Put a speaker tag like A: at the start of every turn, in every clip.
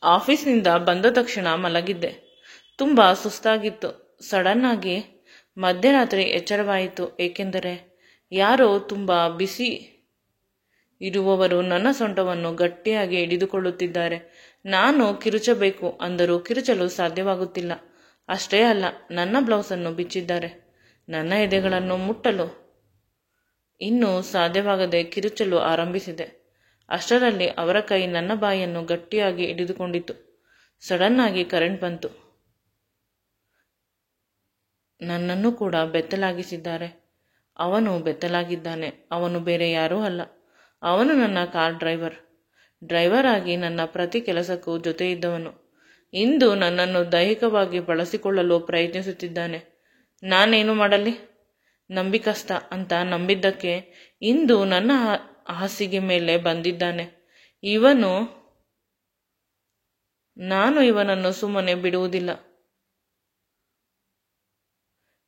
A: ಆಫೀಸ್ನಿಂದ ಬಂದ ತಕ್ಷಣ ಮಲಗಿದ್ದೆ. ತುಂಬ ಸುಸ್ತಾಗಿತ್ತು. ಸಡನ್ ಆಗಿ ಮಧ್ಯರಾತ್ರಿ ಎಚ್ಚರವಾಯಿತು. ಏಕೆಂದರೆ ಯಾರೋ ತುಂಬ ಬಿಸಿ ಇರುವವರು ನನ್ನ ಸೊಂಟವನ್ನು ಗಟ್ಟಿಯಾಗಿ ಹಿಡಿದುಕೊಳ್ಳುತ್ತಿದ್ದಾರೆ. ನಾನು ಕಿರುಚಬೇಕು ಅಂದರೂ ಕಿರುಚಲು ಸಾಧ್ಯವಾಗುತ್ತಿಲ್ಲ. ಅಷ್ಟೇ ಅಲ್ಲ, ನನ್ನ ಬ್ಲೌಸನ್ನು ಬಿಚ್ಚಿದ್ದಾರೆ. ನನ್ನ ಎದೆಗಳನ್ನು ಮುಟ್ಟಲು ಇನ್ನೂ ಸಾಧ್ಯವಾಗದೆ ಕಿರುಚಲು ಆರಂಭಿಸಿದೆ. ಅಷ್ಟರಲ್ಲಿ ಅವರ ಕೈ ನನ್ನ ಬಾಯಿಯನ್ನು ಗಟ್ಟಿಯಾಗಿ ಹಿಡಿದುಕೊಂಡಿತು. ಸಡನ್ ಆಗಿ ಕರೆಂಟ್ ಬಂತು. ನನ್ನನ್ನು ಕೂಡ ಬೆತ್ತಲಾಗಿಸಿದ್ದಾರೆ. ಅವನು ಬೆತ್ತಲಾಗಿದ್ದಾನೆ. ಅವನು ಬೇರೆ ಯಾರೂ ಅಲ್ಲ. ಅವನು ನನ್ನ ಕಾರ್ ಡ್ರೈವರ್ ಆಗಿ ನನ್ನ ಪ್ರತಿ ಕೆಲಸಕ್ಕೂ ಜೊತೆ ಇದ್ದವನು. ಇಂದು ನನ್ನನ್ನು ದೈಹಿಕವಾಗಿ ಬಳಸಿಕೊಳ್ಳಲು ಪ್ರಯತ್ನಿಸುತ್ತಿದ್ದಾನೆ. ನಾನೇನು ಮಾಡಲಿ? ನಂಬಿಕಸ್ತ ಅಂತ ನಂಬಿದ್ದಕ್ಕೆ ಇಂದು ನನ್ನ ಹಾಸಿಗೆ ಮೇಲೆ ಬಂದಿದ್ದಾನೆ. ನಾನು ಇವನನ್ನು ಸುಮ್ಮನೆ ಬಿಡುವುದಿಲ್ಲ.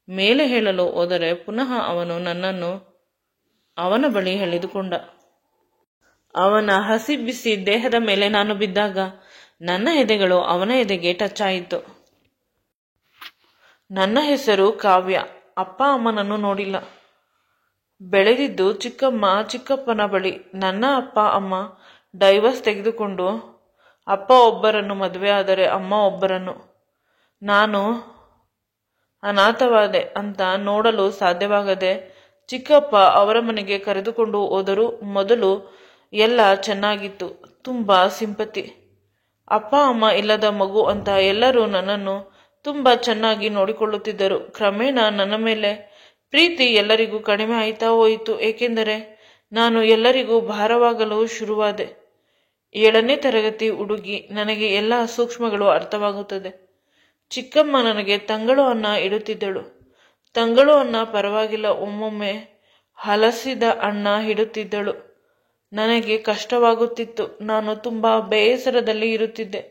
A: ಮೇಲೆ ಹೇಳಲು ಹೋದರೆ ಪುನಃ ಅವನು ನನ್ನನ್ನು ಅವನ ಬಳಿ ಎಳೆದುಕೊಂಡ. ಅವನ ಹಸಿ ಬಿಸಿ ದೇಹದ ಮೇಲೆ ನಾನು ಬಿದ್ದಾಗ ನನ್ನ ಎದೆಗಳು ಅವನ ಎದೆಗೆ ಟಚ್ ಆಯಿತು. ನನ್ನ ಹೆಸರು ಕಾವ್ಯ. ಅಪ್ಪ ಅಮ್ಮನನ್ನು ನೋಡಿಲ್ಲ. ಬೆಳೆದಿದ್ದು ಚಿಕ್ಕಮ್ಮ ಚಿಕ್ಕಪ್ಪನ ಬಳಿ. ನನ್ನ ಅಪ್ಪ ಅಮ್ಮ ಡೈವರ್ಸ್ ತೆಗೆದುಕೊಂಡು ಅಪ್ಪ ಒಬ್ಬರನ್ನು ಮದುವೆ ಆದರೆ ಅಮ್ಮ ಒಬ್ಬರನ್ನು. ನಾನು ಅನಾಥವಾದೆ ಅಂತ ನೋಡಲು ಸಾಧ್ಯವಾಗದೆ ಚಿಕ್ಕಪ್ಪ ಅವರ ಮನೆಗೆ ಕರೆದುಕೊಂಡು ಹೋದರು. ಮೊದಲು ಎಲ್ಲ ಚೆನ್ನಾಗಿತ್ತು. ತುಂಬ ಸಿಂಪತಿ. ಅಪ್ಪ ಅಮ್ಮ ಇಲ್ಲದ ಮಗು ಅಂತ ಎಲ್ಲರೂ ನನ್ನನ್ನು ತುಂಬ ಚೆನ್ನಾಗಿ ನೋಡಿಕೊಳ್ಳುತ್ತಿದ್ದರು. ಕ್ರಮೇಣ ನನ್ನ ಮೇಲೆ ಪ್ರೀತಿ ಎಲ್ಲರಿಗೂ ಕಡಿಮೆ ಆಯ್ತಾ ಹೋಯಿತು. ಏಕೆಂದರೆ ನಾನು ಎಲ್ಲರಿಗೂ ಭಾರವಾಗಲು ಶುರುವಾದೆ. 7ನೇ ತರಗತಿ ಹುಡುಗಿ. ನನಗೆ ಎಲ್ಲ ಸೂಕ್ಷ್ಮಗಳು ಅರ್ಥವಾಗುತ್ತದೆ. ಚಿಕ್ಕಮ್ಮ ನನಗೆ ತಂಗಳು ಅನ್ನ ಇಡುತ್ತಿದ್ದಳು. ತಂಗಳು ಅನ್ನ ಪರವಾಗಿಲ್ಲ, ಒಮ್ಮೊಮ್ಮೆ ಹಲಸಿದ ಅನ್ನ ಇಡುತ್ತಿದ್ದಳು. ನನಗೆ ಕಷ್ಟವಾಗುತ್ತಿತ್ತು. ನಾನು ತುಂಬ ಬೇಸರದಲ್ಲಿ ಇರುತ್ತಿದ್ದೆ.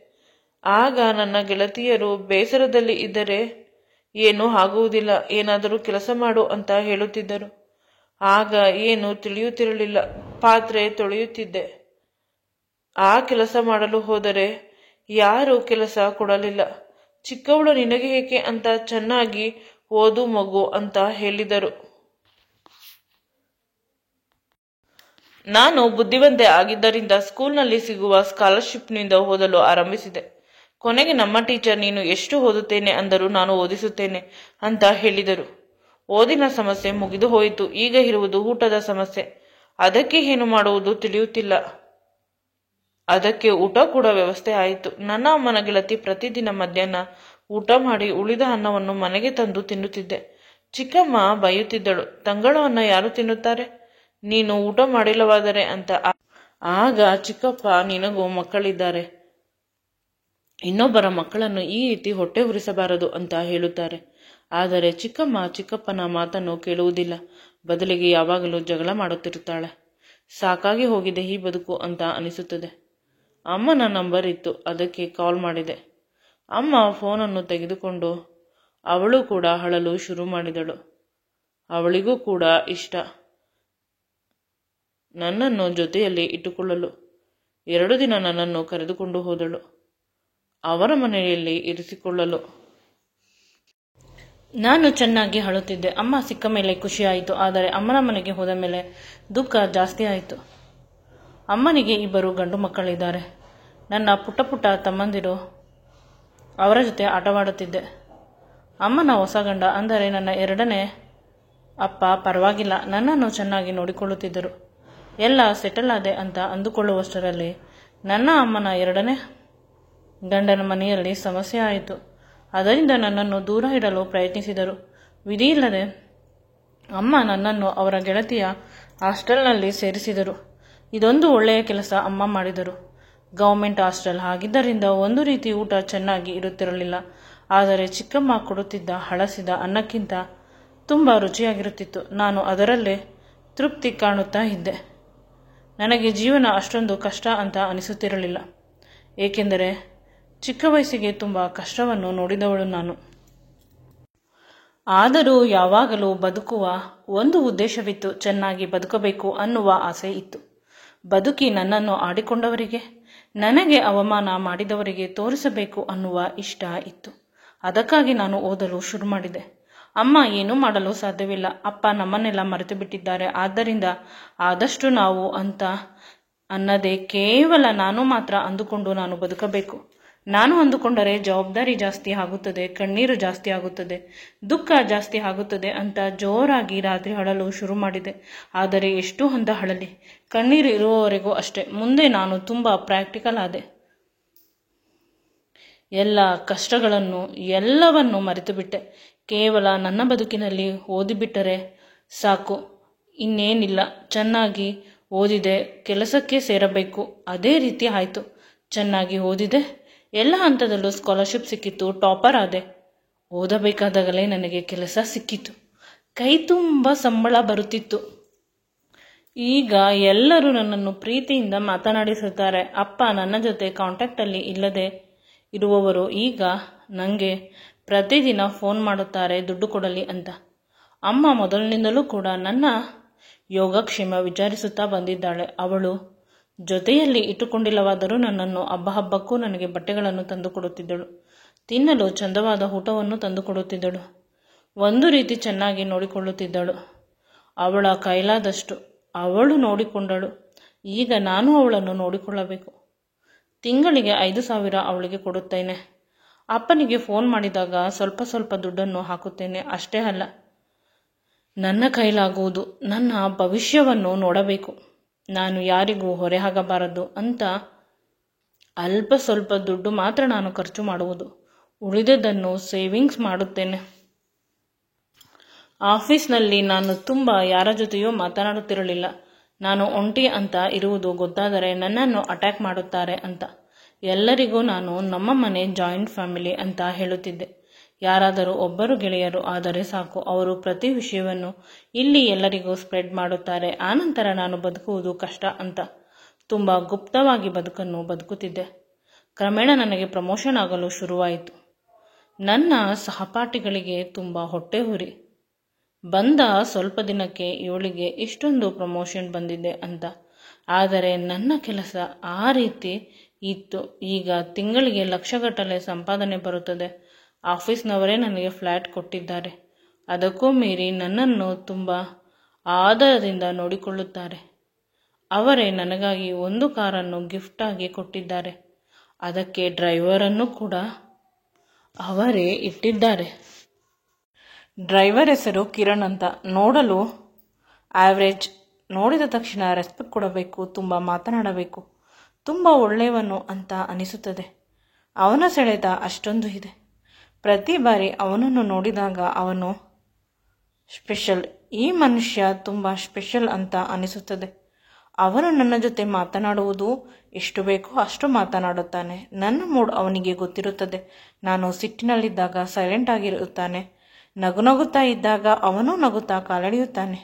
A: ಆಗ ನನ್ನ ಗೆಳತಿಯರು ಬೇಸರದಲ್ಲಿ ಇದ್ದರೆ ಏನೂ ಆಗುವುದಿಲ್ಲ, ಏನಾದರೂ ಕೆಲಸ ಮಾಡು ಅಂತ ಹೇಳುತ್ತಿದ್ದರು. ಆಗ ಏನು ತಿಳಿಯುತ್ತಿರಲಿಲ್ಲ. ಪಾತ್ರೆ ತೊಳೆಯುತ್ತಿದ್ದೆ. ಆ ಕೆಲಸ ಮಾಡಲು ಹೋದರೆ ಯಾರೂ ಕೆಲಸ ಕೊಡಲಿಲ್ಲ. ಚಿಕ್ಕವಳು ನಿನಗೆ ಏಕೆ ಅಂತ ಚೆನ್ನಾಗಿ ಓದು ಮಗು ಅಂತ ಹೇಳಿದರು. ನಾನು ಬುದ್ಧಿವಂತೆ ಆಗಿದ್ದರಿಂದ ಸ್ಕೂಲ್ನಲ್ಲಿ ಸಿಗುವ ಸ್ಕಾಲರ್ಶಿಪ್ನಿಂದ ಓದಲು ಆರಂಭಿಸಿದೆ. ಕೊನೆಗೆ ನಮ್ಮ ಟೀಚರ್ ನೀನು ಎಷ್ಟು ಓದುತ್ತೇನೆ ಅಂದರೂ ನಾನು ಓದಿಸುತ್ತೇನೆ ಅಂತ ಹೇಳಿದರು. ಓದಿನ ಸಮಸ್ಯೆ ಮುಗಿದು ಹೋಯಿತು. ಈಗ ಇರುವುದು ಊಟದ ಸಮಸ್ಯೆ. ಅದಕ್ಕೆ ಏನು ಮಾಡುವುದು ತಿಳಿಯುತ್ತಿಲ್ಲ. ಅದಕ್ಕೆ ಊಟ ಕೂಡ ವ್ಯವಸ್ಥೆ ಆಯಿತು. ನನ್ನ ಅಮ್ಮನ ಗೆಳತಿ ಪ್ರತಿದಿನ ಮಧ್ಯಾಹ್ನ ಊಟ ಮಾಡಿ ಉಳಿದ ಅನ್ನವನ್ನು ಮನೆಗೆ ತಂದು ತಿನ್ನುತ್ತಿದ್ದೆ. ಚಿಕ್ಕಮ್ಮ ಬೈಯುತ್ತಿದ್ದಳು, ತಂಗಳು ಅನ್ನ ಯಾರು ತಿನ್ನುತ್ತಾರೆ, ನೀನು ಊಟ ಮಾಡಿಲ್ಲವಾದರೆ ಅಂತ. ಆಗ ಚಿಕ್ಕಪ್ಪ, ನಿನಗೂ ಮಕ್ಕಳಿದ್ದಾರೆ, ಇನ್ನೊಬ್ಬರ ಮಕ್ಕಳನ್ನು ಈ ರೀತಿ ಹೊಟ್ಟೆ ಉರಿಸಬಾರದು ಅಂತ ಹೇಳುತ್ತಾರೆ. ಆದರೆ ಚಿಕ್ಕಪ್ಪನ ಮಾತನ್ನು ಕೇಳುವುದಿಲ್ಲ. ಬದಲಿಗೆ ಯಾವಾಗಲೂ ಜಗಳ ಮಾಡುತ್ತಿರುತ್ತಾಳೆ. ಸಾಕಾಗಿ ಹೋಗಿದೆ ಈ ಬದುಕು ಅಂತ ಅನಿಸುತ್ತದೆ. ಅಮ್ಮನ ನಂಬರ್ ಇತ್ತು, ಅದಕ್ಕೆ ಕಾಲ್ ಮಾಡಿದೆ. ಅಮ್ಮ ಫೋನನ್ನು ತೆಗೆದುಕೊಂಡು ಅವಳು ಕೂಡ ಅಳಲು ಶುರು ಮಾಡಿದಳು. ಅವಳಿಗೂ ಕೂಡ ಇಷ್ಟ ನನ್ನನ್ನು ಜೊತೆಯಲ್ಲಿ ಇಟ್ಟುಕೊಳ್ಳಲು. 2 ದಿನ ನನ್ನನ್ನು ಕರೆದುಕೊಂಡು ಹೋದಳು ಅವರ ಮನೆಯಲ್ಲಿ ಇರಿಸಿಕೊಳ್ಳಲು. ನಾನು ಚೆನ್ನಾಗಿ ಅಳುತ್ತಿದ್ದೆ. ಅಮ್ಮ ಸಿಕ್ಕ ಮೇಲೆ ಖುಷಿಯಾಯಿತು. ಆದರೆ ಅಮ್ಮನ ಮನೆಗೆ ಹೋದ ಮೇಲೆ ದುಃಖ ಜಾಸ್ತಿ ಆಯಿತು. ಅಮ್ಮನಿಗೆ 2 ಗಂಡು ಮಕ್ಕಳಿದ್ದಾರೆ. ನನ್ನ ಪುಟ್ಟ ಪುಟ್ಟ ತಮ್ಮಂದಿರು, ಅವರ ಜೊತೆ ಆಟವಾಡುತ್ತಿದ್ದೆ. ಅಮ್ಮನ ಹೊಸ ಗಂಡ ಅಂದರೆ ನನ್ನ 2ನೇ ಅಪ್ಪ ಪರವಾಗಿಲ್ಲ, ನನ್ನನ್ನು ಚೆನ್ನಾಗಿ ನೋಡಿಕೊಳ್ಳುತ್ತಿದ್ದರು. ಎಲ್ಲ ಸೆಟಲ್ ಆದೆ ಅಂತ ಅಂದುಕೊಳ್ಳುವಷ್ಟರಲ್ಲಿ ನನ್ನ ಅಮ್ಮನ 2ನೇ ಗಂಡನ ಮನೆಯಲ್ಲಿ ಸಮಸ್ಯೆ ಆಯಿತು. ಅದರಿಂದ ನನ್ನನ್ನು ದೂರ ಇಡಲು ಪ್ರಯತ್ನಿಸಿದರು. ವಿಧಿಯಿಲ್ಲದೆ ಅಮ್ಮ ನನ್ನನ್ನು ಅವರ ಗೆಳತಿಯ ಹಾಸ್ಟೆಲ್ನಲ್ಲಿ ಸೇರಿಸಿದರು. ಇದೊಂದು ಒಳ್ಳೆಯ ಕೆಲಸ ಅಮ್ಮ ಮಾಡಿದರು. ಗೌರ್ಮೆಂಟ್ ಹಾಸ್ಟೆಲ್ ಆಗಿದ್ದರಿಂದ ಒಂದು ರೀತಿ ಊಟ ಚೆನ್ನಾಗಿ ಇರುತ್ತಿರಲಿಲ್ಲ. ಆದರೆ ಚಿಕ್ಕಮ್ಮ ಕೊಡುತ್ತಿದ್ದ ಹಳಸಿದ ಅನ್ನಕ್ಕಿಂತ ತುಂಬ ರುಚಿಯಾಗಿರುತ್ತಿತ್ತು. ನಾನು ಅದರಲ್ಲೇ ತೃಪ್ತಿ ಕಾಣುತ್ತಾ ಇದ್ದೆ. ನನಗೆ ಜೀವನ ಅಷ್ಟೊಂದು ಕಷ್ಟ ಅಂತ ಅನಿಸುತ್ತಿರಲಿಲ್ಲ. ಏಕೆಂದರೆ ಚಿಕ್ಕ ವಯಸ್ಸಿಗೆ ತುಂಬ ಕಷ್ಟವನ್ನು ನೋಡಿದವಳು ನಾನು. ಆದರೂ ಯಾವಾಗಲೂ ಬದುಕುವ ಒಂದು ಉದ್ದೇಶವಿತ್ತು, ಚೆನ್ನಾಗಿ ಬದುಕಬೇಕು ಅನ್ನುವ ಆಸೆ ಇತ್ತು. ಬದುಕಿ ನನ್ನನ್ನು ಆಡಿಕೊಂಡವರಿಗೆ
B: ನನಗೆ ಅವಮಾನ ಮಾಡಿದವರಿಗೆ ತೋರಿಸಬೇಕು ಅನ್ನುವ ಇಷ್ಟ ಇತ್ತು. ಅದಕ್ಕಾಗಿ ನಾನು ಓದಲು ಶುರು ಮಾಡಿದೆ. ಅಮ್ಮ ಏನೂ ಮಾಡಲು ಸಾಧ್ಯವಿಲ್ಲ, ಅಪ್ಪ ನಮ್ಮನ್ನೆಲ್ಲ ಮರೆತು ಬಿಟ್ಟಿದ್ದಾರೆ, ಆದ್ದರಿಂದ ಆದಷ್ಟು ನಾವು ಅಂತ ಅನ್ನದೇ ಕೇವಲ ನಾನು ಮಾತ್ರ ಅಂದುಕೊಂಡು ನಾನು ಬದುಕಬೇಕು. ನಾನು ಅಂದುಕೊಂಡರೆ ಜವಾಬ್ದಾರಿ ಜಾಸ್ತಿ ಆಗುತ್ತದೆ, ಕಣ್ಣೀರು ಜಾಸ್ತಿ ಆಗುತ್ತದೆ, ದುಃಖ ಜಾಸ್ತಿ ಆಗುತ್ತದೆ ಅಂತ ಜೋರಾಗಿ ರಾತ್ರಿ ಅಳಲು ಶುರು ಮಾಡಿದೆ. ಆದರೆ ಎಷ್ಟು ಅಂತ ಅಳಲಿ, ಕಣ್ಣೀರು ಇರುವವರೆಗೂ ಅಷ್ಟೇ. ಮುಂದೆ ನಾನು ತುಂಬ ಪ್ರಾಕ್ಟಿಕಲ್ ಆದೆ. ಎಲ್ಲ ಕಷ್ಟಗಳನ್ನು ಎಲ್ಲವನ್ನು ಮರೆತು ಬಿಟ್ಟೆ. ಕೇವಲ ನನ್ನ ಬದುಕಿನಲ್ಲಿ ಓದಿಬಿಟ್ಟರೆ ಸಾಕು, ಇನ್ನೇನಿಲ್ಲ. ಚೆನ್ನಾಗಿ ಓದಿದೆ, ಕೆಲಸಕ್ಕೆ ಸೇರಬೇಕು, ಅದೇ ರೀತಿ ಆಯಿತು. ಚೆನ್ನಾಗಿ ಓದಿದೆ, ಎಲ್ಲ ಹಂತದಲ್ಲೂ ಸ್ಕಾಲರ್ಶಿಪ್ ಸಿಕ್ಕಿತ್ತು, ಟಾಪರ್ ಆದೆ. ಓದಬೇಕಾದಾಗಲೇ ನನಗೆ ಕೆಲಸ ಸಿಕ್ಕಿತು, ಕೈ ತುಂಬ ಸಂಬಳ ಬರುತ್ತಿತ್ತು. ಈಗ ಎಲ್ಲರೂ ನನ್ನನ್ನು ಪ್ರೀತಿಯಿಂದ ಮಾತನಾಡಿಸುತ್ತಾರೆ. ಅಪ್ಪ ನನ್ನ ಜೊತೆ ಕಾಂಟ್ಯಾಕ್ಟಲ್ಲಿ ಇಲ್ಲದೆ ಇರುವವರು ಈಗ ನನಗೆ ಪ್ರತಿದಿನ ಫೋನ್ ಮಾಡುತ್ತಾರೆ ದುಡ್ಡು ಕೊಡಲಿ ಅಂತ. ಅಮ್ಮ ಮೊದಲಿನಿಂದಲೂ ಕೂಡ ನನ್ನ ಯೋಗಕ್ಷೇಮ ವಿಚಾರಿಸುತ್ತಾ ಬಂದಿದ್ದಾಳೆ. ಅವಳು ಜೊತೆಯಲ್ಲಿ ಇಟ್ಟುಕೊಂಡಿಲ್ಲವಾದರೂ ನನ್ನನ್ನು ಹಬ್ಬಕ್ಕೂ ನನಗೆ ಬಟ್ಟೆಗಳನ್ನು ತಂದುಕೊಡುತ್ತಿದ್ದಳು, ತಿನ್ನಲು ಚಂದವಾದ ಊಟವನ್ನು ತಂದುಕೊಡುತ್ತಿದ್ದಳು, ಒಂದು ರೀತಿ ಚೆನ್ನಾಗಿ ನೋಡಿಕೊಳ್ಳುತ್ತಿದ್ದಳು. ಅವಳ ಕೈಲಾದಷ್ಟು ಅವಳು ನೋಡಿಕೊಂಡಳು. ಈಗ ನಾನು ಅವಳನ್ನು ನೋಡಿಕೊಳ್ಳಬೇಕು. ತಿಂಗಳಿಗೆ 5,000 ಅವಳಿಗೆ ಕೊಡುತ್ತೇನೆ. ಅಪ್ಪನಿಗೆ ಫೋನ್ ಮಾಡಿದಾಗ ಸ್ವಲ್ಪ ಸ್ವಲ್ಪ ದುಡ್ಡನ್ನು ಹಾಕುತ್ತೇನೆ. ಅಷ್ಟೇ ಅಲ್ಲ, ನನ್ನ ಕೈಲಾಗುವುದು ನನ್ನ ಭವಿಷ್ಯವನ್ನು ನೋಡಬೇಕು. ನಾನು ಯಾರಿಗೂ ಹೊರೆ ಆಗಬಾರದು ಅಂತ ಅಲ್ಪ ಸ್ವಲ್ಪ ದುಡ್ಡು ಮಾತ್ರ ನಾನು ಖರ್ಚು ಮಾಡುವುದು, ಉಳಿದದ್ದನ್ನು ಸೇವಿಂಗ್ಸ್ ಮಾಡುತ್ತೇನೆ. ಆಫೀಸ್ನಲ್ಲಿ ನಾನು ತುಂಬ ಯಾರ ಜೊತೆಯೂ ಮಾತನಾಡುತ್ತಿರಲಿಲ್ಲ. ನಾನು ಒಂಟಿ ಅಂತ ಇರುವುದು ಗೊತ್ತಾದರೆ ನನ್ನನ್ನು ಅಟ್ಯಾಕ್ ಮಾಡುತ್ತಾರೆ ಅಂತ. ಎಲ್ಲರಿಗೂ ನಾನು ನಮ್ಮ ಮನೆ ಜಾಯಿಂಟ್ ಫ್ಯಾಮಿಲಿ ಅಂತ ಹೇಳುತ್ತಿದ್ದೆ. ಯಾರಾದರೂ ಒಬ್ಬರು ಗೆಳೆಯರು ಆದರೆ ಸಾಕು, ಅವರು ಪ್ರತಿ ವಿಷಯವನ್ನು ಇಲ್ಲಿ ಎಲ್ಲರಿಗೂ ಸ್ಪ್ರೆಡ್ ಮಾಡುತ್ತಾರೆ. ಆನಂತರ ನಾನು ಬದುಕುವುದು ಕಷ್ಟ ಅಂತ ತುಂಬ ಗುಪ್ತವಾಗಿ ಬದುಕನ್ನು ಬದುಕುತ್ತಿದ್ದೆ. ಕ್ರಮೇಣ ನನಗೆ ಪ್ರಮೋಷನ್ ಆಗಲು ಶುರುವಾಯಿತು. ನನ್ನ ಸಹಪಾಠಿಗಳಿಗೆ ತುಂಬ ಹೊಟ್ಟೆ ಉರಿ. ಬಂದ ಸ್ವಲ್ಪ ದಿನಕ್ಕೆ ಇವಳಿಗೆ ಇಷ್ಟೊಂದು ಪ್ರಮೋಷನ್ ಬಂದಿದೆ ಅಂತ. ಆದರೆ ನನ್ನ ಕೆಲಸ ಆ ರೀತಿ ಇತ್ತು. ಈಗ ತಿಂಗಳಿಗೆ ಲಕ್ಷಗಟ್ಟಲೆ ಸಂಪಾದನೆ ಬರುತ್ತದೆ. ಆಫೀಸ್ನವರೇ ನನಗೆ ಫ್ಲ್ಯಾಟ್ ಕೊಟ್ಟಿದ್ದಾರೆ. ಅದಕ್ಕೂ ಮೀರಿ ನನ್ನನ್ನು ತುಂಬ ಆದರದಿಂದ ನೋಡಿಕೊಳ್ಳುತ್ತಾರೆ. ಅವರೇ ನನಗಾಗಿ ಒಂದು ಕಾರನ್ನು ಗಿಫ್ಟಾಗಿ ಕೊಟ್ಟಿದ್ದಾರೆ. ಅದಕ್ಕೆ ಡ್ರೈವರನ್ನು ಕೂಡ ಅವರೇ ಇಟ್ಟಿದ್ದಾರೆ. ಡ್ರೈವರ್ ಹೆಸರು ಕಿರಣ್ ಅಂತ. ನೋಡಲು ಆವ್ರೇಜ್, ನೋಡಿದ ತಕ್ಷಣ ರೆಸ್ಪೆಕ್ಟ್ ಕೊಡಬೇಕು, ತುಂಬ ಮಾತನಾಡಬೇಕು, ತುಂಬ ಒಳ್ಳೆಯವನು ಅಂತ ಅನಿಸುತ್ತದೆ. ಅವನ ಸೆಳೆತ ಅಷ್ಟೊಂದು ಇದೆ. ಪ್ರತಿ ಬಾರಿ ಅವನನ್ನು ನೋಡಿದಾಗ ಅವನು ಸ್ಪೆಷಲ್, ಈ ಮನುಷ್ಯ ತುಂಬ ಸ್ಪೆಷಲ್ ಅಂತ ಅನಿಸುತ್ತದೆ. ಅವನು ನನ್ನ ಜೊತೆ ಮಾತನಾಡುವುದು ಎಷ್ಟು ಬೇಕೋ ಅಷ್ಟು ಮಾತನಾಡುತ್ತಾನೆ. ನನ್ನ ಮೂಡ್ ಅವನಿಗೆ ಗೊತ್ತಿರುತ್ತದೆ. ನಾನು ಸಿಟ್ಟಿನಲ್ಲಿದ್ದಾಗ ಸೈಲೆಂಟ್ ಆಗಿರುತ್ತಾನೆ, ನಗುತ್ತಾ ಇದ್ದಾಗ ಅವನು ನಗುತ್ತಾ ಕಾಲೆಳೆಯುತ್ತಾನೆ.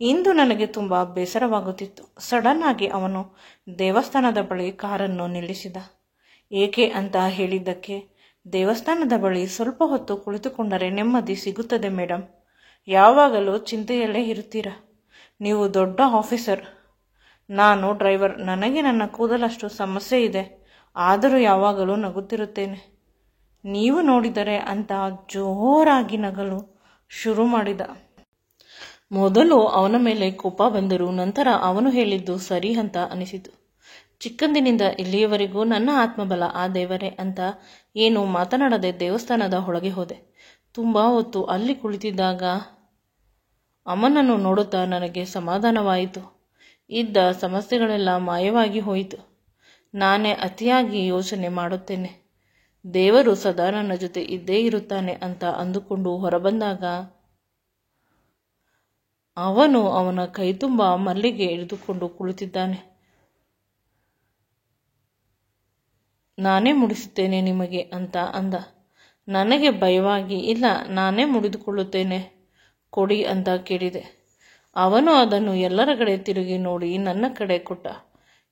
B: ಇಂದು ನನಗೆ ತುಂಬ ಬೇಸರವಾಗುತ್ತಿತ್ತು. ಸಡನ್ ಆಗಿ ಅವನು ದೇವಸ್ಥಾನದ ಬಳಿ ಕಾರನ್ನು ನಿಲ್ಲಿಸಿದ. ಏಕೆ ಅಂತ ಹೇಳಿದ್ದಕ್ಕೆ, ದೇವಸ್ಥಾನದ ಬಳಿ ಸ್ವಲ್ಪ ಹೊತ್ತು ಕುಳಿತುಕೊಂಡರೆ ನೆಮ್ಮದಿ ಸಿಗುತ್ತದೆ ಮೇಡಮ್. ಯಾವಾಗಲೂ ಚಿಂತೆಯಲ್ಲೇ ಇರುತ್ತೀರಾ. ನೀವು ದೊಡ್ಡ ಆಫೀಸರ್, ನಾನು ಡ್ರೈವರ್. ನನಗೆ ನನ್ನ ಕೂದಲಷ್ಟು ಸಮಸ್ಯೆ ಇದೆ, ಆದರೂ ಯಾವಾಗಲೂ ನಗುತ್ತಿರುತ್ತೇನೆ. ನೀವು ನೋಡಿದರೆ ಅಂತ ಜೋರಾಗಿ ನಗಲು ಶುರು ಮಾಡಿದ. ಮೊದಲು ಅವನ ಮೇಲೆ ಕೋಪ ಬಂದರೂ ನಂತರ ಅವನು ಹೇಳಿದ್ದು ಸರಿ ಅಂತ ಅನಿಸಿತು. ಚಿಕ್ಕಂದಿನಿಂದ ಇಲ್ಲಿಯವರೆಗೂ ನನ್ನ ಆತ್ಮಬಲ ಆ ದೇವರೇ ಅಂತ ಏನು ಮಾತನಾಡದೆ ದೇವಸ್ಥಾನದ ಒಳಗೆ ಹೋದೆ. ತುಂಬ ಹೊತ್ತು ಅಲ್ಲಿ ಕುಳಿತಿದ್ದಾಗ ಅಮ್ಮನನ್ನು ನೋಡುತ್ತಾ ನನಗೆ ಸಮಾಧಾನವಾಯಿತು. ಇದ್ದ ಸಮಸ್ಯೆಗಳೆಲ್ಲ ಮಾಯವಾಗಿ ಹೋಯಿತು. ನಾನೇ ಅತಿಯಾಗಿ ಯೋಚನೆ ಮಾಡುತ್ತೇನೆ, ದೇವರು ಸದಾ ನನ್ನ ಜೊತೆ ಇದ್ದೇ ಇರುತ್ತಾನೆ ಅಂತ ಅಂದುಕೊಂಡು ಹೊರಬಂದಾಗ ಅವನು ಅವನ ಕೈ ತುಂಬ ಮಲ್ಲಿಗೆ ಹಿಡಿದುಕೊಂಡು ಕುಳಿತಿದ್ದಾನೆ. ನಾನೇ ಮುಡಿಸುತ್ತೇನೆ ನಿಮಗೆ ಅಂತ ಅಂದ. ನನಗೆ ಭಯವಾಗಿ, ಇಲ್ಲ ನಾನೇ ಮುಡಿದುಕೊಳ್ಳುತ್ತೇನೆ ಕೊಡಿ ಅಂತ ಕೇಳಿದೆ. ಅವನು ಅದನ್ನು ಎಲ್ಲರ ಕಡೆ ತಿರುಗಿ ನೋಡಿ ನನ್ನ ಕಡೆ ಕೊಟ್ಟ.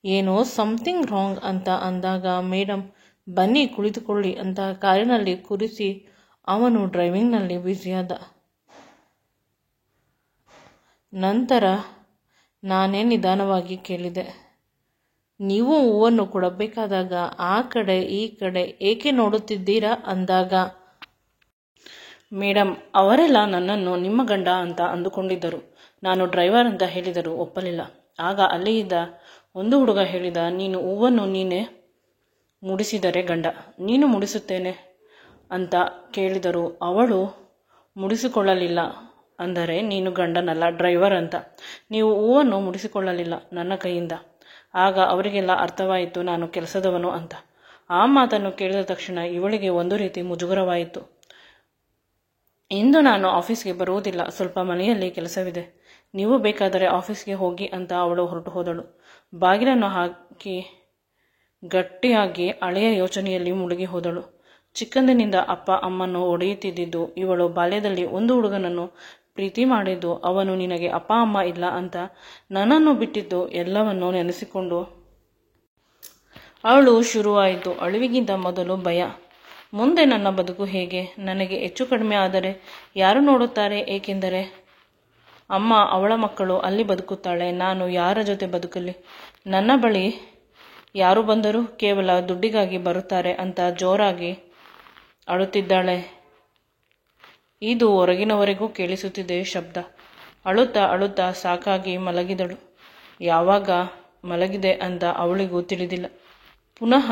B: ಏನೋ ಸಮಥಿಂಗ್ ರಾಂಗ್ ಅಂತ ಅಂದಾಗ, ಮೇಡಮ್ ಬನ್ನಿ ಕುಳಿತುಕೊಳ್ಳಿ ಅಂತ ಕಾರಿನಲ್ಲಿ ಕೂರಿಸಿ ಅವನು ಡ್ರೈವಿಂಗ್ನಲ್ಲಿ ಬ್ಯುಸಿಯಾದ. ನಂತರ ನಾನೇ ನಿಧಾನವಾಗಿ ಕೇಳಿದೆ, ನೀವು ಹೂವನ್ನು ಕೊಡಬೇಕಾದಾಗ ಆ ಕಡೆ ಈ ಕಡೆ ಏಕೆ ನೋಡುತ್ತಿದ್ದೀರಾ ಅಂದಾಗ, ಮೇಡಮ್ ಅವರೆಲ್ಲ ನನ್ನನ್ನು ನಿಮ್ಮ ಗಂಡ ಅಂತ ಅಂದುಕೊಂಡಿದ್ದರು. ನಾನು ಡ್ರೈವರ್ ಅಂತ ಹೇಳಿದರೂ ಒಪ್ಪಲಿಲ್ಲ. ಆಗ ಅಲ್ಲಿ ಇದ್ದ ಒಂದು ಹುಡುಗ ಹೇಳಿದ, ನೀನು ಹೂವನ್ನು ನೀನೇ ಮುಡಿಸಿದರೆ ಗಂಡ, ನೀನು ಮುಡಿಸುತ್ತೇನೆ ಅಂತ ಕೇಳಿದರು. ಅವಳು ಮುಡಿಸಿಕೊಳ್ಳಲಿಲ್ಲ. ಅಂದರೆ ನೀನು ಗಂಡನಲ್ಲ ಡ್ರೈವರ್ ಅಂತ. ನೀವು ಹೂವನ್ನು ಮುಡಿಸಿಕೊಳ್ಳಲಿಲ್ಲ ನನ್ನ ಕೈಯಿಂದ. ಆಗ ಅವರಿಗೆಲ್ಲ ಅರ್ಥವಾಯಿತು ನಾನು ಕೆಲಸದವನು ಅಂತ. ಆ ಮಾತನ್ನು ಕೇಳಿದ ತಕ್ಷಣ ಇವಳಿಗೆ ಒಂದು ರೀತಿ ಮುಜುಗರವಾಯಿತು. ಇಂದು ನಾನು ಆಫೀಸ್ಗೆ ಬರುವುದಿಲ್ಲ, ಸ್ವಲ್ಪ ಮನೆಯಲ್ಲಿ ಕೆಲಸವಿದೆ, ನೀವು ಬೇಕಾದರೆ ಆಫೀಸ್ಗೆ ಹೋಗಿ ಅಂತ ಅವಳು ಹೊರಟು ಹೋದಳು. ಬಾಗಿಲನ್ನು ಹಾಕಿ ಗಟ್ಟಿಯಾಗಿ ಹಳೆಯ ಯೋಚನೆಯಲ್ಲಿ ಮುಳುಗಿ ಹೋದಳು. ಚಿಕ್ಕಂದಿನಿಂದ ಅಪ್ಪ ಅಮ್ಮನ್ನು ಹೊಡೆಯುತ್ತಿದ್ದು, ಇವಳು ಬಾಲ್ಯದಲ್ಲಿ ಒಂದು ಹುಡುಗನನ್ನು ಪ್ರೀತಿ ಮಾಡಿದ್ದು, ಅವನು ನಿನಗೆ ಅಪ್ಪ ಅಮ್ಮ ಇಲ್ಲ ಅಂತ ನನ್ನನ್ನು ಬಿಟ್ಟಿದ್ದು ಎಲ್ಲವನ್ನೂ ನೆನೆಸಿಕೊಂಡು ಅವಳು ಶುರುವಾಯಿತು. ಅಳಿವಿಗಿಂತ ಮೊದಲು ಭಯ. ಮುಂದೆ ನನ್ನ ಬದುಕು ಹೇಗೆ? ನನಗೆ ಹೆಚ್ಚು ಕಡಿಮೆ ಆದರೆ ಯಾರು ನೋಡುತ್ತಾರೆ? ಏಕೆಂದರೆ ಅಮ್ಮ ಅವಳ ಮಕ್ಕಳು ಅಲ್ಲಿ ಬದುಕುತ್ತಾಳೆ, ನಾನು ಯಾರ ಜೊತೆ ಬದುಕಲಿ? ನನ್ನ ಬಳಿ ಯಾರು ಬಂದರೂ ಕೇವಲ ದುಡ್ಡಿಗಾಗಿ ಬರುತ್ತಾರೆ ಅಂತ ಜೋರಾಗಿ ಅಳುತ್ತಿದ್ದಾಳೆ. ಇದು ಹೊರಗಿನವರೆಗೂ ಕೇಳಿಸುತ್ತಿದೆ ಶಬ್ದ. ಅಳುತ್ತಾ ಅಳುತ್ತಾ ಸಾಕಾಗಿ ಮಲಗಿದಳು. ಯಾವಾಗ ಮಲಗಿದೆ ಅಂತ ಅವಳಿಗೂ ತಿಳಿದಿಲ್ಲ. ಪುನಃ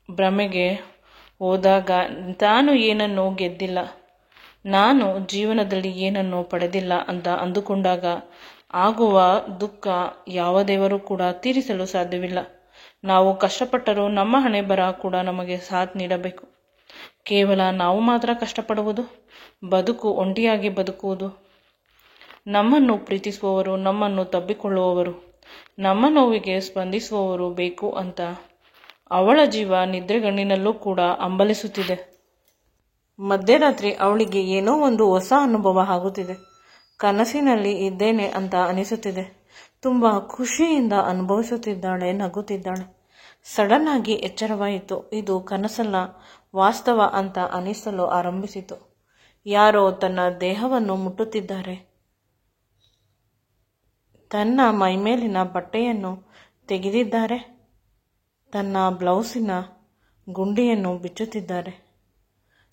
B: ಭ್ರಮೆಗೆ ಹೋದಾಗ ತಾನು ಏನನ್ನೂ ಗೆದ್ದಿಲ್ಲ, ನಾನು ಜೀವನದಲ್ಲಿ ಏನನ್ನೂ ಪಡೆದಿಲ್ಲ ಅಂತ ಅಂದುಕೊಂಡಾಗ ಆಗುವ ದುಃಖ ಯಾವ ದೇವರು ಕೂಡ ತೀರಿಸಲು ಸಾಧ್ಯವಿಲ್ಲ. ನಾವು ಕಷ್ಟಪಟ್ಟರೂ ನಮ್ಮ ಹಣೆ ಬರಹ ಕೂಡ ನಮಗೆ ಸಾಥ್ ನೀಡಬೇಕು. ಕೇವಲ ನಾವು ಮಾತ್ರ ಕಷ್ಟಪಡುವುದು, ಬದುಕು ಒಂಟಿಯಾಗಿ ಬದುಕುವುದು. ನಮ್ಮನ್ನು ಪ್ರೀತಿಸುವವರು, ನಮ್ಮನ್ನು ತಬ್ಬಿಕೊಳ್ಳುವವರು, ನಮ್ಮ ನೋವಿಗೆ ಸ್ಪಂದಿಸುವವರು ಬೇಕು ಅಂತ ಅವಳ ಜೀವ ನಿದ್ರೆಗಣ್ಣಿನಲ್ಲೂ ಕೂಡ ಹಂಬಲಿಸುತ್ತಿದೆ. ಮಧ್ಯರಾತ್ರಿ ಅವಳಿಗೆ ಏನೋ ಒಂದು ಹೊಸ ಅನುಭವ ಆಗುತ್ತಿದೆ. ಕನಸಿನಲ್ಲಿ ಇದ್ದೇನೆ ಅಂತ ಅನಿಸುತ್ತಿದೆ. ತುಂಬ ಖುಷಿಯಿಂದ ಅನುಭವಿಸುತ್ತಿದ್ದಾಳೆ, ನಗುತ್ತಿದ್ದಾಳೆ. ಸಡನ್ ಆಗಿ ಎಚ್ಚರವಾಯಿತು. ಇದು ಕನಸಲ್ಲ, ವಾಸ್ತವ ಅಂತ ಅನಿಸಲು ಆರಂಭಿಸಿತು. ಯಾರೋ ತನ್ನ ದೇಹವನ್ನು ಮುಟ್ಟುತ್ತಿದ್ದಾರೆ. ತನ್ನ ಮೈಮೇಲಿನ ಬಟ್ಟೆಯನ್ನು ತೆಗೆದಿದ್ದಾರೆ. ತನ್ನ ಬ್ಲೌಸಿನ ಗುಂಡಿಯನ್ನು ಬಿಚ್ಚುತ್ತಿದ್ದಾರೆ.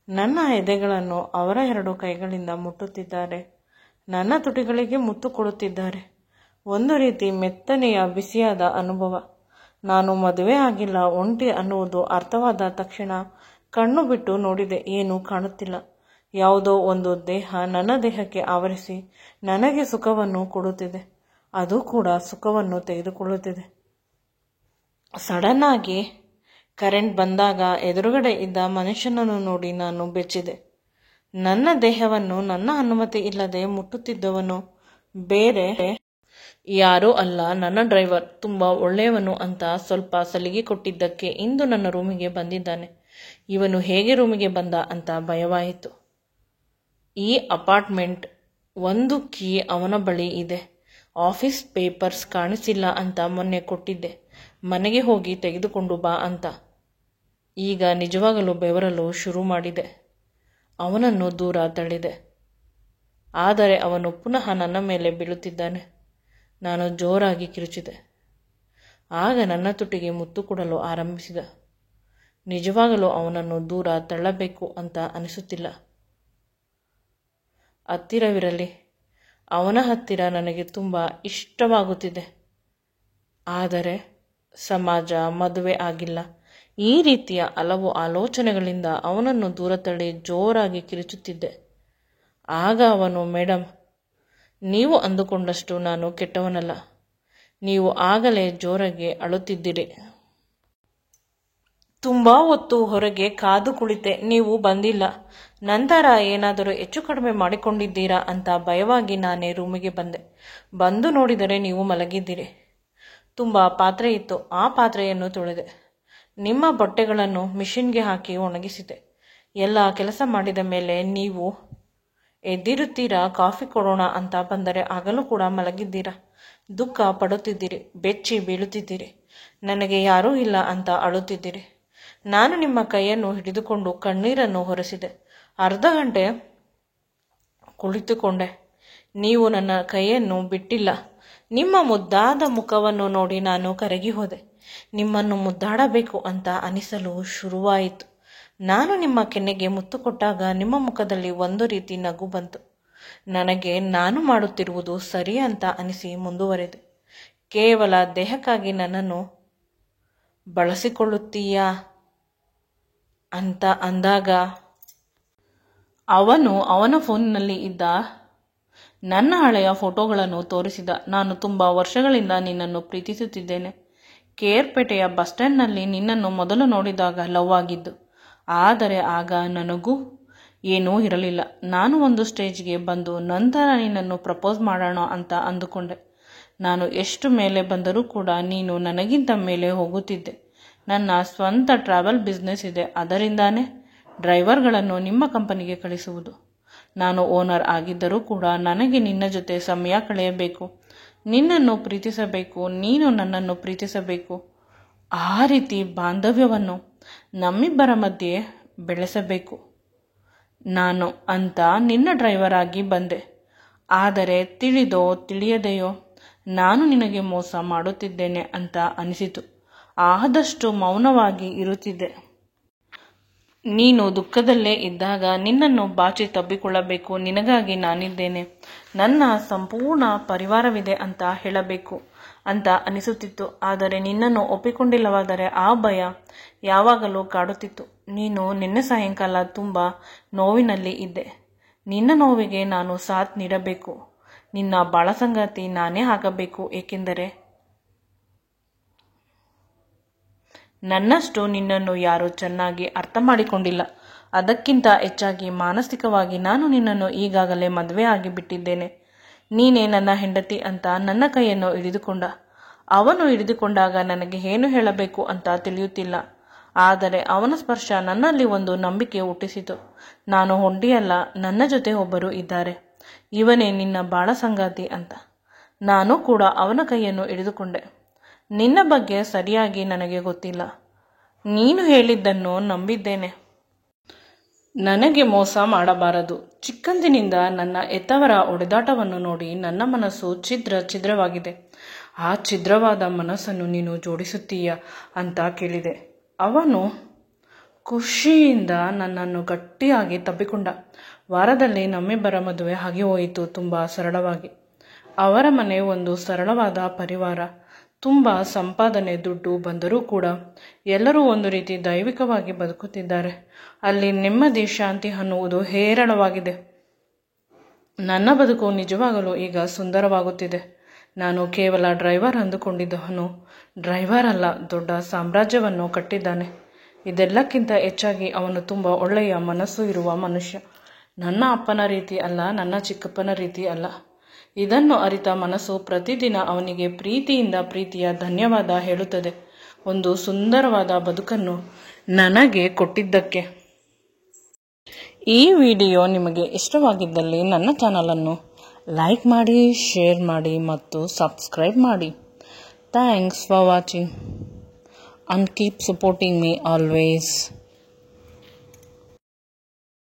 B: ನನ್ನ ಎದೆಗಳನ್ನು ಅವರ 2 ಕೈಗಳಿಂದ ಮುಟ್ಟುತ್ತಿದ್ದಾರೆ. ನನ್ನ ತುಟಿಗಳಿಗೆ ಮುತ್ತು ಕೊಡುತ್ತಿದ್ದಾರೆ. ಒಂದು ರೀತಿ ಮೆತ್ತನೆಯ ಬಿಸಿಯಾದ ಅನುಭವ. ನಾನು ಮದುವೆ ಆಗಿಲ್ಲ, ಒಂಟಿ ಅನ್ನುವುದು ಅರ್ಥವಾದ ತಕ್ಷಣ ಕಣ್ಣು ಬಿಟ್ಟು ನೋಡಿದೆ. ಏನೂ ಕಾಣುತ್ತಿಲ್ಲ. ಯಾವುದೋ ಒಂದು ದೇಹ ನನ್ನ ದೇಹಕ್ಕೆ ಆವರಿಸಿ ನನಗೆ ಸುಖವನ್ನು ಕೊಡುತ್ತಿದೆ. ಅದು ಕೂಡ ಸುಖವನ್ನು ತೆಗೆದುಕೊಳ್ಳುತ್ತಿದೆ. ಸಡನ್ ಆಗಿ ಕರೆಂಟ್ ಬಂದಾಗ ಎದುರುಗಡೆ ಇದ್ದ ಮನುಷ್ಯನನ್ನು ನೋಡಿ ನಾನು ಬೆಚ್ಚಿದೆ. ನನ್ನ ದೇಹವನ್ನು ನನ್ನ ಅನುಮತಿ ಇಲ್ಲದೆ ಮುಟ್ಟುತ್ತಿದ್ದವನು ಬೇರೆ ಯಾರೂ ಅಲ್ಲ, ನನ್ನ ಡ್ರೈವರ್. ತುಂಬ ಒಳ್ಳೆಯವನು ಅಂತ ಸ್ವಲ್ಪ ಸಲಿಗೆ ಕೊಟ್ಟಿದ್ದಕ್ಕೆ ಇಂದು ನನ್ನ ರೂಮಿಗೆ ಬಂದಿದ್ದಾನೆ. ಇವನು ಹೇಗೆ ರೂಮಿಗೆ ಬಂದ ಅಂತ ಭಯವಾಯಿತು. ಈ ಅಪಾರ್ಟ್ಮೆಂಟ್ ಒಂದು ಕೀ ಅವನ ಬಳಿ ಇದೆ. ಆಫೀಸ್ ಪೇಪರ್ಸ್ ಕಾಣಿಸಿಲ್ಲ ಅಂತ ಮೊನ್ನೆ ಕೊಟ್ಟಿದ್ದೆ, ಮನೆಗೆ ಹೋಗಿ ತೆಗೆದುಕೊಂಡು ಬಾ ಅಂತ. ಈಗ ನಿಜವಾಗಲೂ ಬೆವರಲು ಶುರು ಮಾಡಿದೆ. ಅವನನ್ನು ದೂರ ತಳ್ಳಿದೆ. ಆದರೆ ಅವನು ಪುನಃ ನನ್ನ ಮೇಲೆ ಬೀಳುತ್ತಿದ್ದಾನೆ. ನಾನು ಜೋರಾಗಿ ಕಿರುಚಿದೆ. ಆಗ ನನ್ನ ತುಟಿಗೆ ಮುತ್ತು ಕೊಡಲು ಆರಂಭಿಸಿದ. ನಿಜವಾಗಲೂ ಅವನನ್ನು ದೂರ ತಳ್ಳಬೇಕು ಅಂತ ಅನಿಸುತ್ತಿಲ್ಲ. ಹತ್ತಿರವಿರಲಿ, ಅವನ ಹತ್ತಿರ ನನಗೆ ತುಂಬ ಇಷ್ಟವಾಗುತ್ತಿದೆ. ಆದರೆ ಸಮಾಜ, ಮದುವೆ ಆಗಿಲ್ಲ, ಈ ರೀತಿಯ ಹಲವು ಆಲೋಚನೆಗಳಿಂದ ಅವನನ್ನು ದೂರ ತಳ್ಳಿ ಜೋರಾಗಿ ಕಿರುಚುತ್ತಿದ್ದೆ. ಆಗ ಅವನು, ಮೇಡಮ್, ನೀವು ಅಂದುಕೊಂಡಷ್ಟು ನಾನು ಕೆಟ್ಟವನಲ್ಲ. ನೀವು ಆಗಲೇ ಜೋರಾಗಿ ಅಳುತ್ತಿದ್ದಿರಿ. ತುಂಬ ಹೊತ್ತು ಹೊರಗೆ ಕಾದು ಕುಳಿತೆ, ನೀವು ಬಂದಿಲ್ಲ. ನಂತರ ಏನಾದರೂ ಹೆಚ್ಚು ಕಡಿಮೆ ಮಾಡಿಕೊಂಡಿದ್ದೀರಾ ಅಂತ ಭಯವಾಗಿ ನಾನೇ ರೂಮಿಗೆ ಬಂದೆ. ಬಂದು ನೋಡಿದರೆ ನೀವು ಮಲಗಿದ್ದೀರಿ. ತುಂಬ ಪಾತ್ರೆ ಇತ್ತು, ಆ ಪಾತ್ರೆಯನ್ನು ತೊಳೆದೆ. ನಿಮ್ಮ ಬಟ್ಟೆಗಳನ್ನು ಮಿಷಿನ್ಗೆ ಹಾಕಿ ಒಣಗಿಸಿದೆ. ಎಲ್ಲ ಕೆಲಸ ಮಾಡಿದ ಮೇಲೆ ನೀವು ಎದ್ದಿರುತ್ತೀರಾ, ಕಾಫಿ ಕೊಡೋಣ ಅಂತ ಬಂದರೆ ಆಗಲೂ ಕೂಡ ಮಲಗಿದ್ದೀರಾ. ದುಃಖ ಪಡುತ್ತಿದ್ದೀರಿ, ಬೆಚ್ಚಿ ಬೀಳುತ್ತಿದ್ದೀರಿ. ನನಗೆ ಯಾರೂ ಇಲ್ಲ ಅಂತ ಅಳುತ್ತಿದ್ದೀರಿ. ನಾನು ನಿಮ್ಮ ಕೈಯನ್ನು ಹಿಡಿದುಕೊಂಡು ಕಣ್ಣೀರನ್ನು ಹೊರಸಿದೆ. ಅರ್ಧ ಗಂಟೆ ಕುಳಿತುಕೊಂಡೆ. ನೀವು ನನ್ನ ಕೈಯನ್ನು ಬಿಟ್ಟಿಲ್ಲ. ನಿಮ್ಮ ಮುದ್ದಾದ ಮುಖವನ್ನು ನೋಡಿ ನಾನು ಕರಗಿ ಹೋದೆ. ನಿಮ್ಮನ್ನು ಮುದ್ದಾಡಬೇಕು ಅಂತ ಅನಿಸಲು ಶುರುವಾಯಿತು. ನಾನು ನಿಮ್ಮ ಕೆನ್ನೆಗೆ ಮುತ್ತು ಕೊಟ್ಟಾಗ ನಿಮ್ಮ ಮುಖದಲ್ಲಿ ಒಂದು ರೀತಿ ನಗು ಬಂತು. ನನಗೆ ನಾನು ಮಾಡುತ್ತಿರುವುದು ಸರಿ ಅಂತ ಅನಿಸಿ ಮುಂದುವರೆದೆ. ಕೇವಲ ದೇಹಕ್ಕಾಗಿ ನನ್ನನ್ನು ಬಳಸಿಕೊಳ್ಳುತ್ತೀಯಾ ಅಂತ ಅಂದಾಗ ಅವನು ಅವನ ಫೋನ್ನಲ್ಲಿ ಇದ್ದ ನನ್ನ ಹಳೆಯ ಫೋಟೋಗಳನ್ನು ತೋರಿಸಿದ. ನಾನು ತುಂಬ ವರ್ಷಗಳಿಂದ ನಿನ್ನನ್ನು ಪ್ರೀತಿಸುತ್ತಿದ್ದೇನೆ. ಕೇರ್ಪೇಟೆಯ ಬಸ್ ಸ್ಟ್ಯಾಂಡ್ನಲ್ಲಿ ನಿನ್ನನ್ನು ಮೊದಲು ನೋಡಿದಾಗ ಲವ್ ಆಗಿದ್ದು. ಆದರೆ ಆಗ ನನಗೂ ಏನೂ ಇರಲಿಲ್ಲ. ನಾನು ಒಂದು ಸ್ಟೇಜ್ಗೆ ಬಂದು ನಂತರ ನಿನ್ನನ್ನು ಪ್ರಪೋಸ್ ಮಾಡೋಣ ಅಂತ ಅಂದುಕೊಂಡೆ. ನಾನು ಎಷ್ಟು ಮೇಲೆ ಬಂದರೂ ಕೂಡ ನೀನು ನನಗಿಂತ ಮೇಲೆ ಹೋಗುತ್ತಿದ್ದೆ. ನನ್ನ ಸ್ವಂತ ಟ್ರಾವೆಲ್ ಬಿಸ್ನೆಸ್ ಇದೆ. ಅದರಿಂದಾನೇ ಡ್ರೈವರ್ಗಳನ್ನು ನಿಮ್ಮ ಕಂಪನಿಗೆ ಕಳಿಸುವುದು. ನಾನು ಓನರ್ ಆಗಿದ್ದರೂ ಕೂಡ ನನಗೆ ನಿನ್ನ ಜೊತೆ ಸಮಯ ಕಳೆಯಬೇಕು, ನಿನ್ನನ್ನು ಪ್ರೀತಿಸಬೇಕು, ನೀನು ನನ್ನನ್ನು ಪ್ರೀತಿಸಬೇಕು. ಆ ರೀತಿ ಬಾಂಧವ್ಯವನ್ನು ನಮ್ಮಿಬ್ಬರ ಮಧ್ಯೆ ಬೆಳೆಸಬೇಕು ನಾನು ಅಂತ ನಿನ್ನ ಡ್ರೈವರ್ ಆಗಿ ಬಂದೆ. ಆದರೆ ತಿಳಿದೋ ತಿಳಿಯದೆಯೋ ನಾನು ನಿನಗೆ ಮೋಸ ಮಾಡುತ್ತಿದ್ದೇನೆ ಅಂತ ಅನಿಸಿತು. ಆದಷ್ಟು ಮೌನವಾಗಿ ಇರುತ್ತಿದ್ದೆ. ನೀನು ದುಃಖದಲ್ಲೇ ಇದ್ದಾಗ ನಿನ್ನನ್ನು ಬಾಚಿ ತಬ್ಬಿಕೊಳ್ಳಬೇಕು. ನಿನಗಾಗಿ ನಾನಿದ್ದೇನೆ, ನನ್ನ ಸಂಪೂರ್ಣ ಪರಿವಾರವಿದೆ ಅಂತ ಹೇಳಬೇಕು ಅಂತ ಅನಿಸುತ್ತಿತ್ತು. ಆದರೆ ನಿನ್ನನ್ನು ಒಪ್ಪಿಕೊಂಡಿಲ್ಲವಾದರೆ ಆ ಭಯ ಯಾವಾಗಲೂ ಕಾಡುತ್ತಿತ್ತು. ನೀನು ನಿನ್ನೆ ಸಾಯಂಕಾಲ ತುಂಬ ನೋವಿನಲ್ಲಿ ಇದ್ದೆ. ನಿನ್ನ ನೋವಿಗೆ ನಾನು ಸಾಥ್ ನೀಡಬೇಕು. ನಿನ್ನ ಬಾಳಸಂಗಾತಿ ನಾನೇ ಆಗಬೇಕು. ಏಕೆಂದರೆ ನನ್ನಷ್ಟು ನಿನ್ನನ್ನು ಯಾರೂ ಚೆನ್ನಾಗಿ ಅರ್ಥ ಮಾಡಿಕೊಂಡಿಲ್ಲ. ಅದಕ್ಕಿಂತ ಹೆಚ್ಚಾಗಿ ಮಾನಸಿಕವಾಗಿ ನಾನು ನಿನ್ನನ್ನು ಈಗಾಗಲೇ ಮದುವೆ ಆಗಿಬಿಟ್ಟಿದ್ದೇನೆ. ನೀನೇ ನನ್ನ ಹೆಂಡತಿ ಅಂತ ನನ್ನ ಕೈಯನ್ನು ಹಿಡಿದುಕೊಂಡ. ಅವನು ಹಿಡಿದುಕೊಂಡಾಗ ನನಗೆ ಏನು ಹೇಳಬೇಕು ಅಂತ ತಿಳಿಯುತ್ತಿಲ್ಲ. ಆದರೆ ಅವನ ಸ್ಪರ್ಶ ನನ್ನಲ್ಲಿ ಒಂದು ನಂಬಿಕೆ ಹುಟ್ಟಿಸಿತು. ನಾನು ಒಂಟಿಯಲ್ಲ, ನನ್ನ ಜೊತೆ ಒಬ್ಬರು ಇದ್ದಾರೆ. ಇವನೇ ನಿನ್ನ ಬಾಳ ಸಂಗಾತಿ ಅಂತ. ನಾನು ಕೂಡ ಅವನ ಕೈಯನ್ನು ಹಿಡಿದುಕೊಂಡೆ. ನಿನ್ನ ಬಗ್ಗೆ ಸರಿಯಾಗಿ ನನಗೆ ಗೊತ್ತಿಲ್ಲ. ನೀನು ಹೇಳಿದ್ದನ್ನು ನಂಬಿದ್ದೇನೆ. ನನಗೆ ಮೋಸ ಮಾಡಬಾರದು. ಚಿಕ್ಕಂದಿನಿಂದ ನನ್ನ ಹೆತ್ತವರ ಹೊಡೆದಾಟವನ್ನು ನೋಡಿ ನನ್ನ ಮನಸ್ಸು ಛಿದ್ರವಾಗಿದೆ. ಆ ಛಿದ್ರವಾದ ಮನಸ್ಸನ್ನು ನೀನು ಜೋಡಿಸುತ್ತೀಯಾ ಅಂತ ಕೇಳಿದೆ. ಅವನು ಖುಷಿಯಿಂದ ನನ್ನನ್ನು ಗಟ್ಟಿಯಾಗಿ ತಬ್ಬಿಕೊಂಡ. ವಾರದಲ್ಲಿ ನಮ್ಮಿಬ್ಬರ ಮದುವೆ ಆಗಿ ಹೋಯಿತು. ತುಂಬ ಸರಳವಾಗಿ. ಅವರ ಮನೆ ಒಂದು ಸರಳವಾದ ಪರಿವಾರ. ತುಂಬ ಸಂಪಾದನೆ, ದುಡ್ಡು ಬಂದರೂ ಕೂಡ ಎಲ್ಲರೂ ಒಂದು ರೀತಿ ದೈವಿಕವಾಗಿ ಬದುಕುತ್ತಿದ್ದಾರೆ. ಅಲ್ಲಿ ನೆಮ್ಮದಿ, ಶಾಂತಿ ಅನ್ನುವುದು ಹೇರಳವಾಗಿದೆ. ನನ್ನ ಬದುಕು ನಿಜವಾಗಲೂ ಈಗ ಸುಂದರವಾಗುತ್ತಿದೆ. ನಾನು ಕೇವಲ ಡ್ರೈವರ್ ಅಂದುಕೊಂಡಿದ್ದವನು ಡ್ರೈವರ್ ಅಲ್ಲ, ದೊಡ್ಡ ಸಾಮ್ರಾಜ್ಯವನ್ನು ಕಟ್ಟಿದ್ದಾನೆ. ಇದೆಲ್ಲಕ್ಕಿಂತ ಹೆಚ್ಚಾಗಿ ಅವನು ತುಂಬ ಒಳ್ಳೆಯ ಮನಸ್ಸು ಇರುವ ಮನುಷ್ಯ. ನನ್ನ ಅಪ್ಪನ ರೀತಿ ಅಲ್ಲ, ನನ್ನ ಚಿಕ್ಕಪ್ಪನ ರೀತಿ ಅಲ್ಲ. ಇದನ್ನು ಅರಿತ ಮನಸ್ಸು ಪ್ರತಿದಿನ ಅವನಿಗೆ ಪ್ರೀತಿಯಿಂದ ಪ್ರೀತಿಯ ಧನ್ಯವಾದ ಹೇಳುತ್ತದೆ. ಒಂದು ಸುಂದರವಾದ ಬದುಕನ್ನು ನನಗೆ ಕೊಟ್ಟಿದ್ದಕ್ಕೆ. ಈ ವಿಡಿಯೋ ನಿಮಗೆ ಇಷ್ಟವಾಗಿದ್ದಲ್ಲಿ ನನ್ನ ಚಾನಲನ್ನು ಲೈಕ್ ಮಾಡಿ, ಶೇರ್ ಮಾಡಿ ಮತ್ತು ಸಬ್ಸ್ಕ್ರೈಬ್ ಮಾಡಿ. Thanks for watching and keep supporting me always.